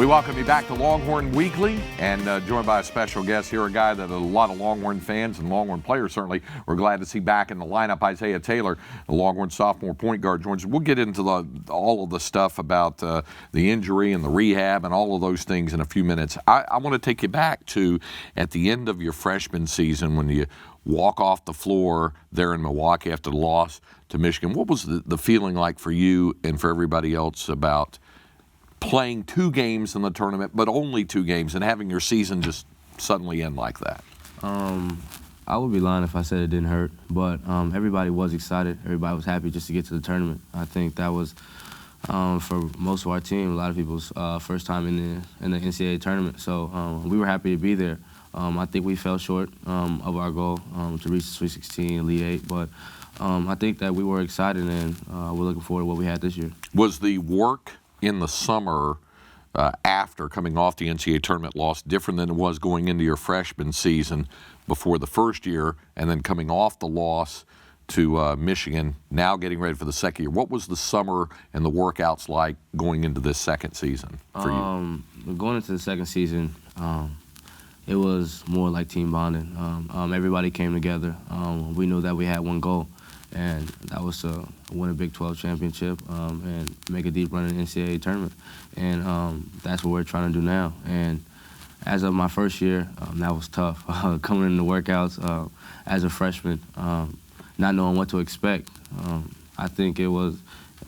We welcome you back to Longhorn Weekly, and joined by a special guest here, a guy that a lot of Longhorn fans and Longhorn players certainly were glad to see back in the lineup. Isaiah Taylor, the Longhorn sophomore point guard, joins us. We'll get into all of the stuff about the injury and the rehab and all of those things in a few minutes. I want to take you back to at the end of your freshman season when you walk off the floor there in Milwaukee after the loss to Michigan. What was the feeling like for you and for everybody else about playing 2 games in the tournament, but only 2 games, and having your season just suddenly end like that? I would be lying if I said it didn't hurt, but everybody was excited. Everybody was happy just to get to the tournament. I think that was, for most of our team, a lot of people's first time in the NCAA tournament. So we were happy to be there. I think we fell short of our goal to reach the Sweet 16, Elite 8, but I think that we were excited, and we're looking forward to what we had this year. Was the work in the summer after coming off the NCAA tournament loss different than it was going into your freshman season before the first year, and then coming off the loss to Michigan, now getting ready for the second year? What was the summer and the workouts like going into this second season for you? Going into the second season, it was more like team bonding. Everybody came together. We knew that we had one goal, and that was to win a Big 12 championship and make a deep run in the NCAA tournament. And that's what we're trying to do now. And as of my first year, that was tough. Coming into workouts as a freshman, not knowing what to expect. I think it was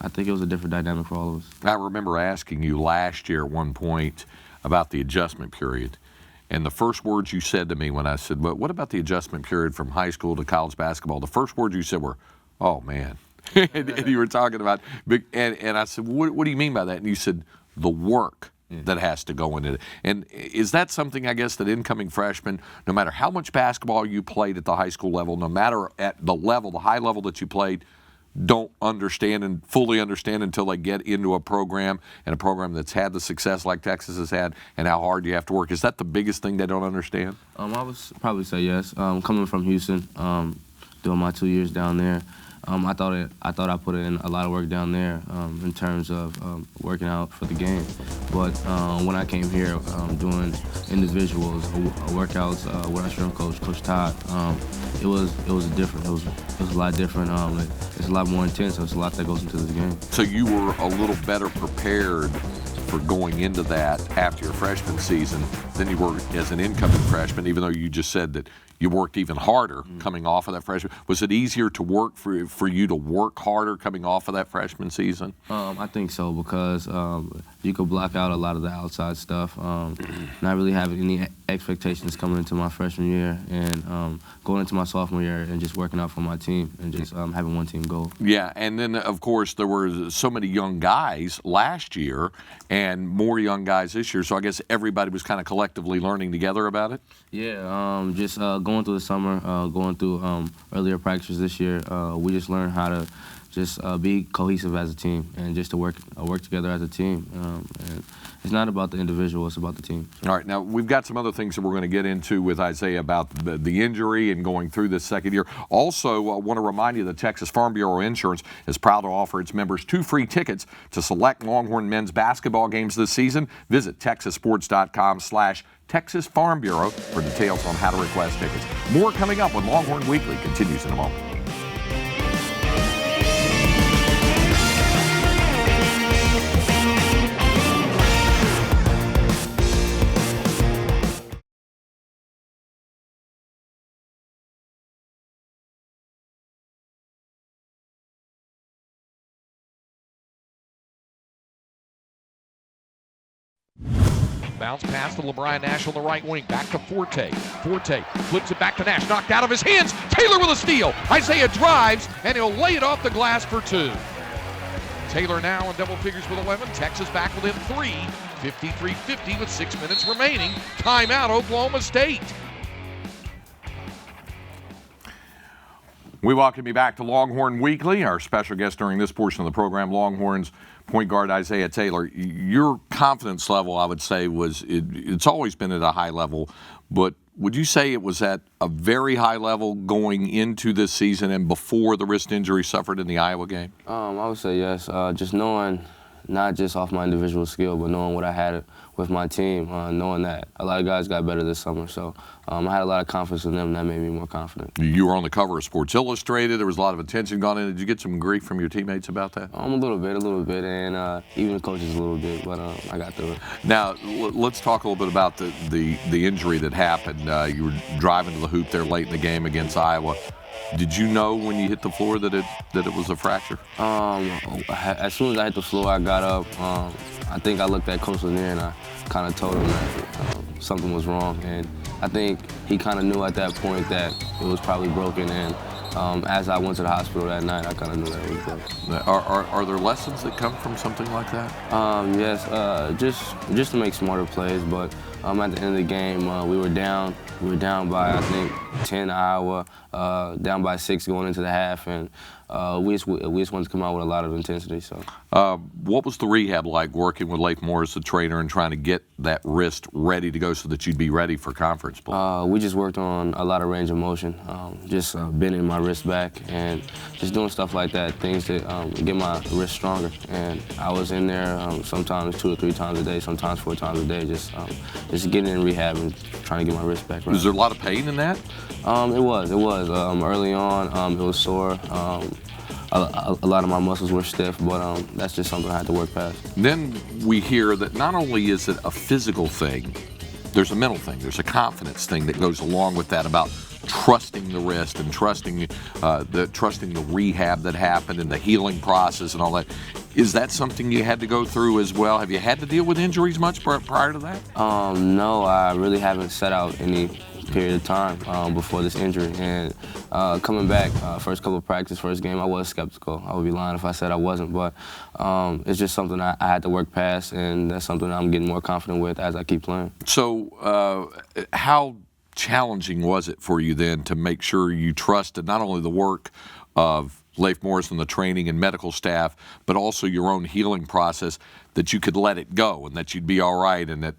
a different dynamic for all of us. I remember asking you last year at one point about the adjustment period. And the first words you said to me when I said, "But what about the adjustment period from high school to college basketball?" The first words you said were, "Oh, man." and you were talking about, and I said, what do you mean by that? And you said, the work that has to go into it. And is that something, I guess, that incoming freshmen, no matter how much basketball you played at the high school level, no matter at the high level that you played, don't understand and fully understand until they get into a program, and a program that's had the success like Texas has had, and how hard you have to work? Is that the biggest thing they don't understand? I would probably say yes. Coming from Houston, doing my 2 years down there, I thought I put in a lot of work down there in terms of working out for the game. But when I came here, doing individuals, workouts with our strength coach, Coach Todd, it was different. It was a lot different. It's a lot more intense. There's a lot that goes into this game. So you were a little better prepared for going into that after your freshman season than you were as an incoming freshman, even though you just said that you worked even harder coming off of that freshman. Was it easier to work for you to work harder coming off of that freshman season? I think so, because you could block out a lot of the outside stuff. Not really having any expectations coming into my freshman year, and going into my sophomore year and just working out for my team and just having one team goal. Yeah, and then of course there were so many young guys last year and more young guys this year, so I guess everybody was kind of collectively learning together about it? Yeah, just going through the summer, going through earlier practices this year, we just learned how to just be cohesive as a team and just to work together as a team. And it's not about the individual, it's about the team. All right, now we've got some other things that we're going to get into with Isaiah about the injury and going through this second year. Also, I want to remind you that Texas Farm Bureau Insurance is proud to offer its members 2 free tickets to select Longhorn men's basketball games this season. Visit texassports.com/Texas Farm Bureau for details on how to request tickets. More coming up when Longhorn Weekly continues in a moment. Bounce pass to LeBron Nash on the right wing. Back to Forte. Forte flips it back to Nash. Knocked out of his hands. Taylor with a steal. Isaiah drives, and he'll lay it off the glass for 2. Taylor now in double figures with 11. Texas back within 3. 53-50 with 6 minutes remaining. Timeout, Oklahoma State. We welcome you back to Longhorn Weekly. Our special guest during this portion of the program, Longhorns point guard Isaiah Taylor. Your confidence level, I would say, it's always been at a high level, but would you say it was at a very high level going into this season and before the wrist injury suffered in the Iowa game? I would say yes. Just knowing not just off my individual skill, but knowing what I had with my team, knowing that a lot of guys got better this summer. So I had a lot of confidence in them, and that made me more confident. You were on the cover of Sports Illustrated. There was a lot of attention gone in. Did you get some grief from your teammates about that? A little bit, and even the coaches a little bit, but I got through it. Now, let's talk a little bit about the injury that happened. You were driving to the hoop there late in the game against Iowa. Did you know when you hit the floor that it was a fracture? As soon as I hit the floor, I got up. I think I looked at Coach Lanier and I kind of told him that something was wrong. And I think he kind of knew at that point that it was probably broken. And as I went to the hospital that night, I kind of knew that it was broken. Are there lessons that come from something like that? Yes, just to make smarter plays. But at the end of the game, we were down. We were down by, I think, 10 Iowa, down by 6 going into the half, and we just wanted to come out with a lot of intensity. So, what was the rehab like working with Leif Morris, the trainer, and trying to get that wrist ready to go so that you'd be ready for conference play? We just worked on a lot of range of motion, just bending my wrist back and just doing stuff like that, things to get my wrist stronger. And I was in there sometimes 2 or 3 times a day, sometimes 4 times a day, just getting in rehab and trying to get my wrist back right. Was there a lot of pain in that? It was. Early on, it was sore. A lot of my muscles were stiff, but that's just something I had to work past. Then we hear that not only is it a physical thing, there's a mental thing, there's a confidence thing that goes along with that about trusting the wrist and trusting the rehab that happened and the healing process and all that. Is that something you had to go through as well? Have you had to deal with injuries much prior to that? No, I really haven't set out any period of time before this injury. And coming back, first couple of practice, first game, I was skeptical. I would be lying if I said I wasn't, but it's just something I had to work past, and that's something I'm getting more confident with as I keep playing. So how challenging was it for you then to make sure you trusted not only the work of Leif Morris and the training and medical staff, but also your own healing process, that you could let it go and that you'd be all right and that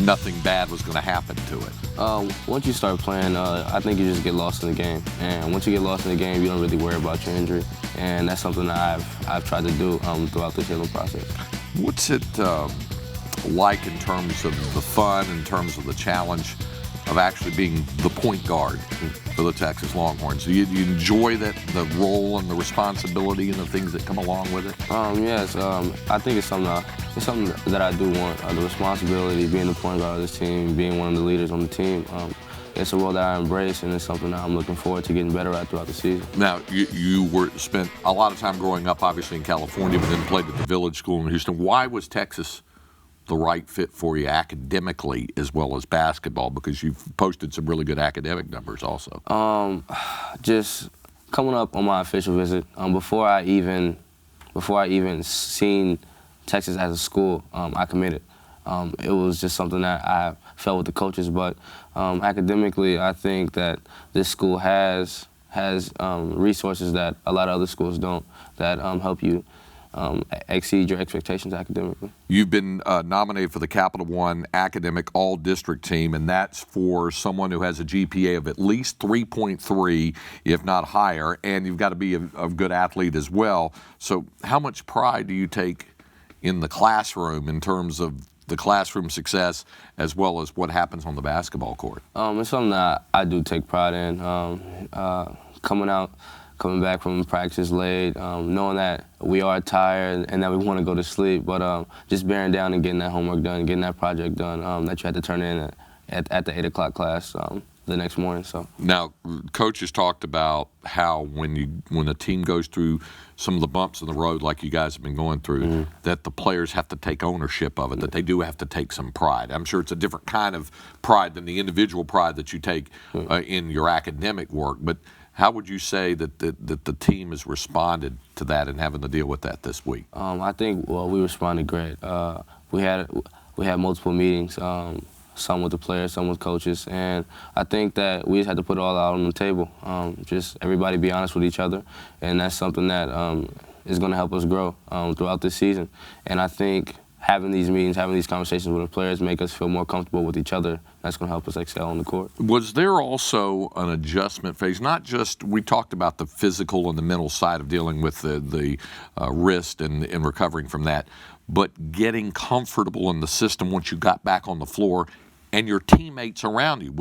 nothing bad was going to happen to it? Once you start playing, I think you just get lost in the game. And once you get lost in the game, you don't really worry about your injury. And that's something that I've tried to do throughout this healing process. What's it like in terms of the fun, in terms of the challenge of actually being the point guard for the Texas Longhorns? Do you enjoy the role and the responsibility and the things that come along with it? Yes, I think it's something that I do want. The responsibility, being the point guard of this team, being one of the leaders on the team. It's a role that I embrace, and it's something that I'm looking forward to getting better at throughout the season. Now, you spent a lot of time growing up, obviously, in California, but then played at the Village School in Houston. Why was Texas the right fit for you academically as well as basketball? Because you've posted some really good academic numbers also. Just coming up on my official visit, before I even seen Texas as a school, I committed. It was just something that I felt with the coaches, but academically, I think that this school has resources that a lot of other schools don't, that help you exceed your expectations academically. You've been nominated for the Capital One Academic All-District Team, and that's for someone who has a GPA of at least 3.3, if not higher, and you've got to be a good athlete as well. So how much pride do you take in the classroom in terms of the classroom success as well as what happens on the basketball court? It's something that I do take pride in. Coming back from practice late, knowing that we are tired and that we want to go to sleep, but just bearing down and getting that homework done, getting that project done that you had to turn in at the 8 o'clock class the next morning. So now, coaches talked about how when a team goes through some of the bumps in the road like you guys have been going through, that the players have to take ownership of it, that they do have to take some pride. I'm sure it's a different kind of pride than the individual pride that you take in your academic work, but how would you say that the team has responded to that and having to deal with that this week? I think, we responded great. We had multiple meetings, some with the players, some with coaches, and I think that we just had to put it all out on the table. Just everybody be honest with each other, and that's something that is going to help us grow throughout this season. And I think having these meetings, having these conversations with the players make us feel more comfortable with each other. That's going to help us excel on the court. Was there also an adjustment phase? Not just, we talked about the physical and the mental side of dealing with the wrist and recovering from that, but getting comfortable in the system once you got back on the floor and your teammates around you.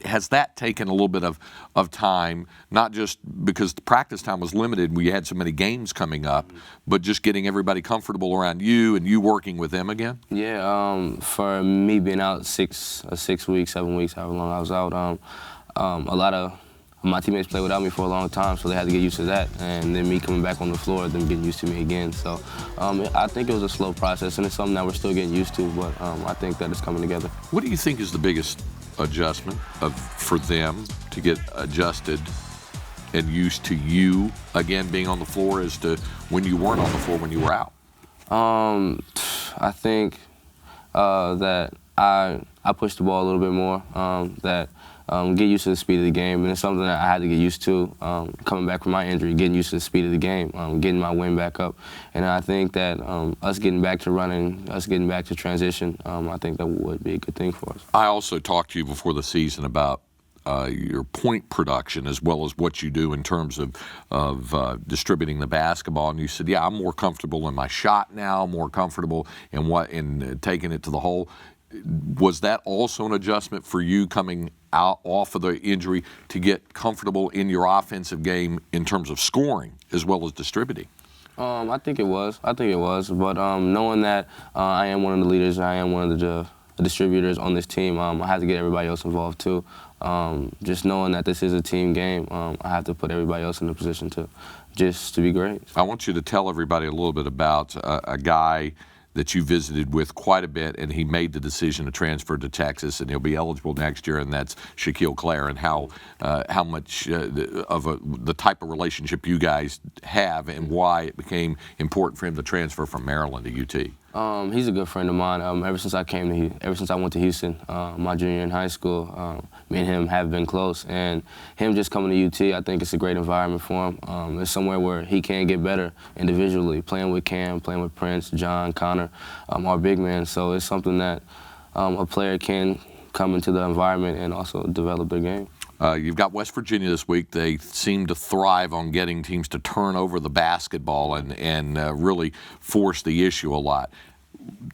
Has that taken a little bit of time, not just because the practice time was limited, we had so many games coming up, but just getting everybody comfortable around you and you working with them again? Yeah, for me being out 6 weeks, 7 weeks, however long I was out, a lot of my teammates played without me for a long time, so they had to get used to that. And then me coming back on the floor, them getting used to me again. So I think it was a slow process, and it's something that we're still getting used to, but I think that it's coming together. What do you think is the biggest adjustment for them to get adjusted and used to you, again, being on the floor as to when you weren't on the floor when you were out? I think that I pushed the ball a little bit more, get used to the speed of the game, and it's something that I had to get used to coming back from my injury, getting used to the speed of the game, getting my wind back up. And I think that us getting back to running, us getting back to transition, I think that would be a good thing for us. I also talked to you before the season about your point production as well as what you do in terms of distributing the basketball, and you said, yeah, I'm more comfortable in my shot now, more comfortable in taking it to the hole. Was that also an adjustment for you coming out off of the injury to get comfortable in your offensive game in terms of scoring as well as distributing? I think it was. But knowing that I am one of the leaders, I am one of the distributors on this team, I have to get everybody else involved too. Just knowing that this is a team game, I have to put everybody else in a position to be great. I want you to tell everybody a little bit about a guy that you visited with quite a bit, and he made the decision to transfer to Texas, and he'll be eligible next year, and that's Shaquille Clare, and how much the type of relationship you guys have and why it became important for him to transfer from Maryland to UT. He's a good friend of mine. Ever since I went to Houston, my junior year in high school, me and him have been close. And him just coming to UT, I think it's a great environment for him. It's somewhere where he can get better individually, playing with Cam, playing with Prince, John, Connor, our big man. So it's something that a player can come into the environment and also develop their game. You've got West Virginia this week. They seem to thrive on getting teams to turn over the basketball and really force the issue a lot.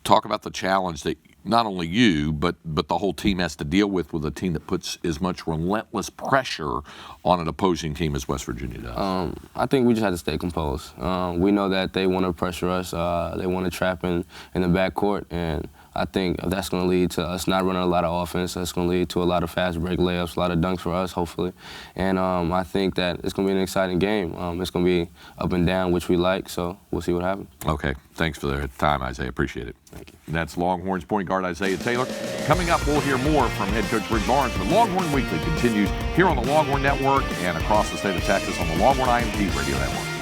Talk about the challenge that not only you, but the whole team has to deal with a team that puts as much relentless pressure on an opposing team as West Virginia does. I think we just have to stay composed. We know that they want to pressure us. They want to trap in the backcourt, and I think that's going to lead to us not running a lot of offense. That's going to lead to a lot of fast break layups, a lot of dunks for us, hopefully. And I think that it's going to be an exciting game. It's going to be up and down, which we like, so we'll see what happens. Okay. Thanks for the time, Isaiah. Appreciate it. Thank you. And that's Longhorns point guard Isaiah Taylor. Coming up, we'll hear more from head coach Rick Barnes. But Longhorn Weekly continues here on the Longhorn Network and across the state of Texas on the Longhorn IMG Radio Network.